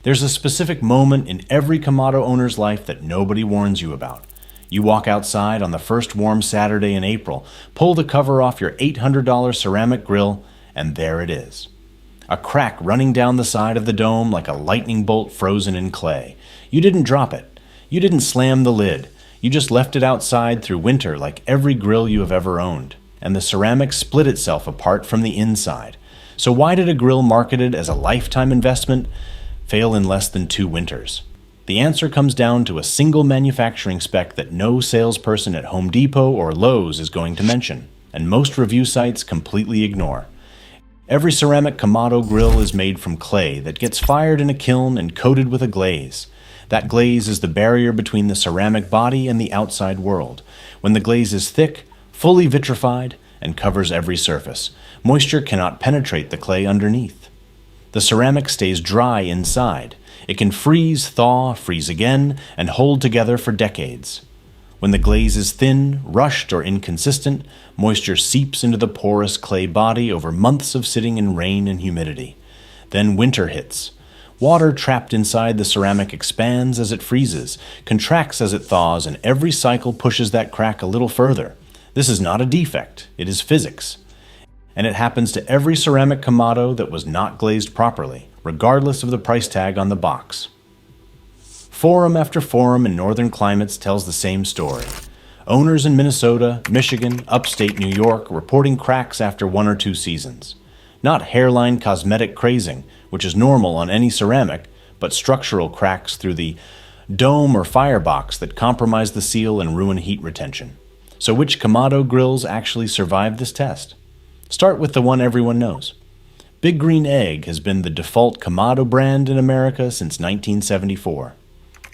There's a specific moment in every Kamado owner's life that nobody warns you about. You walk outside on the first warm Saturday in April, pull the cover off your $800 ceramic grill, and there it is. A crack running down the side of the dome like a lightning bolt frozen in clay. You didn't drop it. You didn't slam the lid. You just left it outside through winter like every grill you have ever owned. And the ceramic split itself apart from the inside. So why did a grill marketed as a lifetime investment fail in less than 2 winters? The answer comes down to a single manufacturing spec that no salesperson at Home Depot or Lowe's is going to mention, and most review sites completely ignore. Every ceramic Kamado grill is made from clay that gets fired in a kiln and coated with a glaze. That glaze is the barrier between the ceramic body and the outside world. When the glaze is thick, fully vitrified, and covers every surface, moisture cannot penetrate the clay underneath. The ceramic stays dry inside. It can freeze, thaw, freeze again, and hold together for decades. When the glaze is thin, rushed, or inconsistent, moisture seeps into the porous clay body over months of sitting in rain and humidity. Then winter hits. Water trapped inside the ceramic expands as it freezes, contracts as it thaws, and every cycle pushes that crack a little further. This is not a defect, it is physics. And it happens to every ceramic Kamado that was not glazed properly, regardless of the price tag on the box. Forum after forum in northern climates tells the same story. Owners in Minnesota, Michigan, upstate New York reporting cracks after 1 or 2 seasons. Not hairline cosmetic crazing, which is normal on any ceramic, but structural cracks through the dome or firebox that compromise the seal and ruin heat retention. So which Kamado grills actually survived this test? Start with the one everyone knows. Big Green Egg has been the default Kamado brand in America since 1974.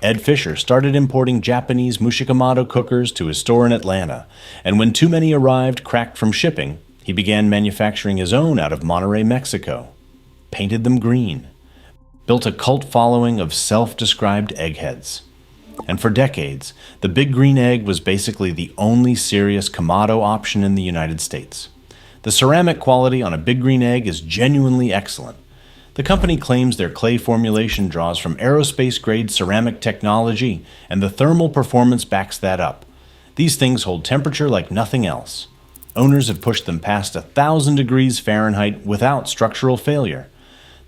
Ed Fisher started importing Japanese Mushikamado cookers to his store in Atlanta, and when too many arrived cracked from shipping, he began manufacturing his own out of Monterrey, Mexico. Painted them green. Built a cult following of self-described eggheads. And for decades, the Big Green Egg was basically the only serious Kamado option in the United States. The ceramic quality on a Big Green Egg is genuinely excellent. The company claims their clay formulation draws from aerospace-grade ceramic technology, and the thermal performance backs that up. These things hold temperature like nothing else. Owners have pushed them past 1,000 degrees Fahrenheit without structural failure.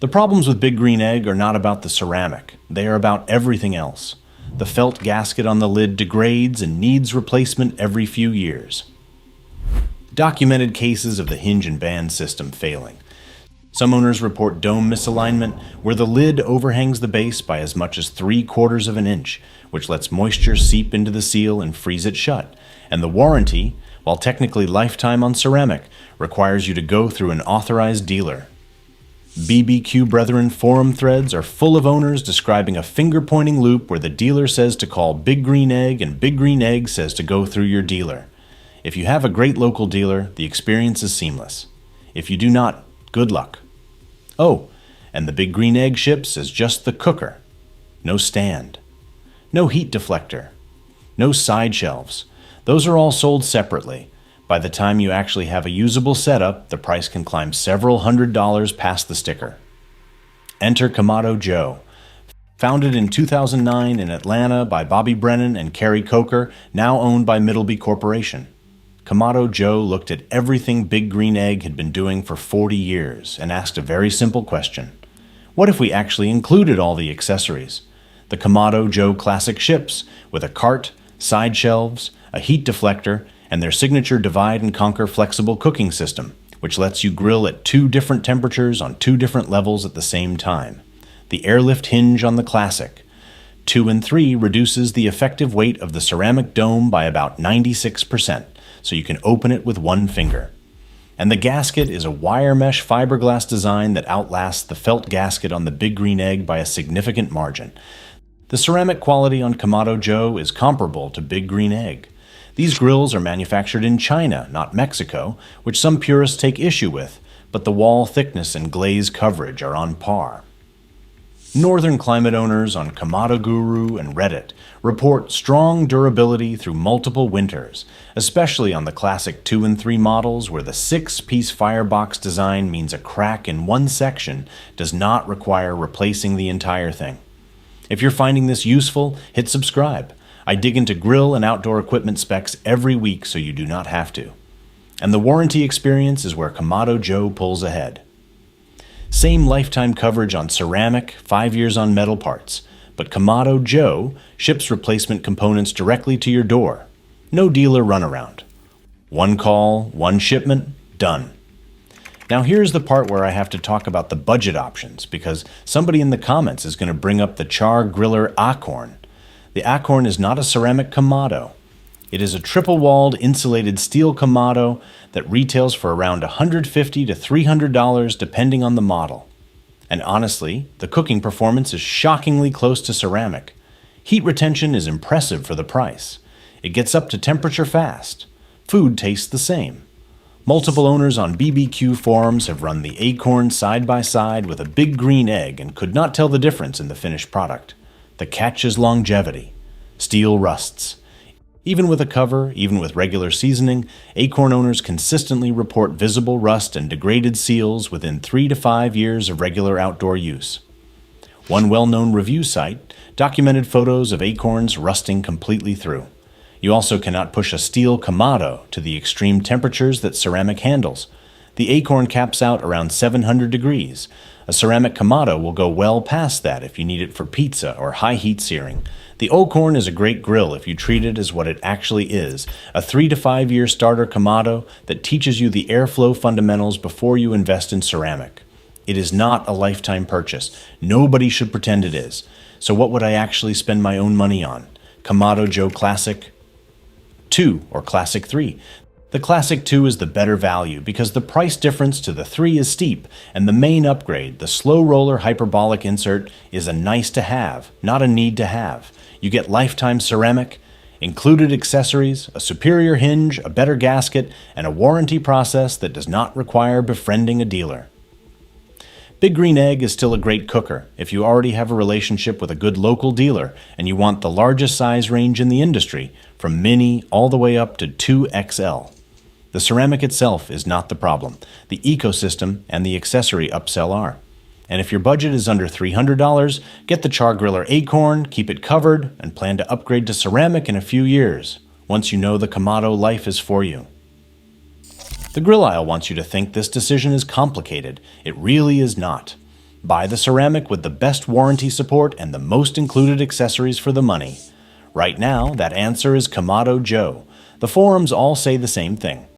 The problems with Big Green Egg are not about the ceramic. They are about everything else. The felt gasket on the lid degrades and needs replacement every few years. Documented cases of the hinge and band system failing. Some owners report dome misalignment, where the lid overhangs the base by as much as 3/4 of an inch, which lets moisture seep into the seal and freeze it shut. And the warranty, while technically lifetime on ceramic, requires you to go through an authorized dealer. BBQ Brethren forum threads are full of owners describing a finger-pointing loop where the dealer says to call Big Green Egg and Big Green Egg says to go through your dealer. If you have a great local dealer, the experience is seamless. If you do not, good luck. Oh, and the Big Green Egg ships as just the cooker. No stand. No heat deflector. No side shelves. Those are all sold separately. By the time you actually have a usable setup, the price can climb several $100s past the sticker. Enter Kamado Joe. Founded in 2009 in Atlanta by Bobby Brennan and Kerry Coker, now owned by Middleby Corporation. Kamado Joe looked at everything Big Green Egg had been doing for 40 years and asked a very simple question. What if we actually included all the accessories? The Kamado Joe Classic ships, with a cart, side shelves, a heat deflector, and their signature divide and conquer flexible cooking system, which lets you grill at 2 different temperatures on 2 different levels at the same time. The airlift hinge on the Classic. 2 and 3 reduces the effective weight of the ceramic dome by about 96%, so you can open it with 1 finger. And the gasket is a wire mesh fiberglass design that outlasts the felt gasket on the Big Green Egg by a significant margin. The ceramic quality on Kamado Joe is comparable to Big Green Egg. These grills are manufactured in China, not Mexico, which some purists take issue with, but the wall thickness and glaze coverage are on par. Northern climate owners on Kamado Guru and Reddit report strong durability through multiple winters, especially on the classic 2 and 3 models where the 6-piece firebox design means a crack in one section does not require replacing the entire thing. If you're finding this useful, hit subscribe. I dig into grill and outdoor equipment specs every week so you do not have to. And the warranty experience is where Kamado Joe pulls ahead. Same lifetime coverage on ceramic, 5 years on metal parts, but Kamado Joe ships replacement components directly to your door. No dealer runaround. One call, one shipment, done. Now here's the part where I have to talk about the budget options because somebody in the comments is going to bring up the Char-Griller Akorn. The Akorn is not a ceramic Kamado. It is a triple-walled insulated steel Kamado that retails for around $150 to $300 depending on the model. And honestly, the cooking performance is shockingly close to ceramic. Heat retention is impressive for the price. It gets up to temperature fast. Food tastes the same. Multiple owners on BBQ forums have run the Akorn side by side with a big green egg and could not tell the difference in the finished product. The catch is longevity. Steel rusts. Even with a cover, even with regular seasoning, Akorn owners consistently report visible rust and degraded seals within 3 to 5 years of regular outdoor use. One well-known review site documented photos of Akorns rusting completely through. You also cannot push a steel Kamado to the extreme temperatures that ceramic handles. The Akorn caps out around 700 degrees. A ceramic Kamado will go well past that if you need it for pizza or high-heat searing. The Akorn is a great grill if you treat it as what it actually is, a 3 to 5 year starter Kamado that teaches you the airflow fundamentals before you invest in ceramic. It is not a lifetime purchase. Nobody should pretend it is. So what would I actually spend my own money on? Kamado Joe Classic 2 or Classic 3? The Classic 2 is the better value because the price difference to the 3 is steep, and the main upgrade, the slow roller hyperbolic insert, is a nice to have, not a need to have. You get lifetime ceramic, included accessories, a superior hinge, a better gasket, and a warranty process that does not require befriending a dealer. Big Green Egg is still a great cooker if you already have a relationship with a good local dealer and you want the largest size range in the industry, from mini all the way up to 2XL. The ceramic itself is not the problem. The ecosystem and the accessory upsell are. And if your budget is under $300, get the Char-Griller Akorn, keep it covered, and plan to upgrade to ceramic in a few years, once you know the Kamado life is for you. The grill aisle wants you to think this decision is complicated. It really is not. Buy the ceramic with the best warranty support and the most included accessories for the money. Right now, that answer is Kamado Joe. The forums all say the same thing.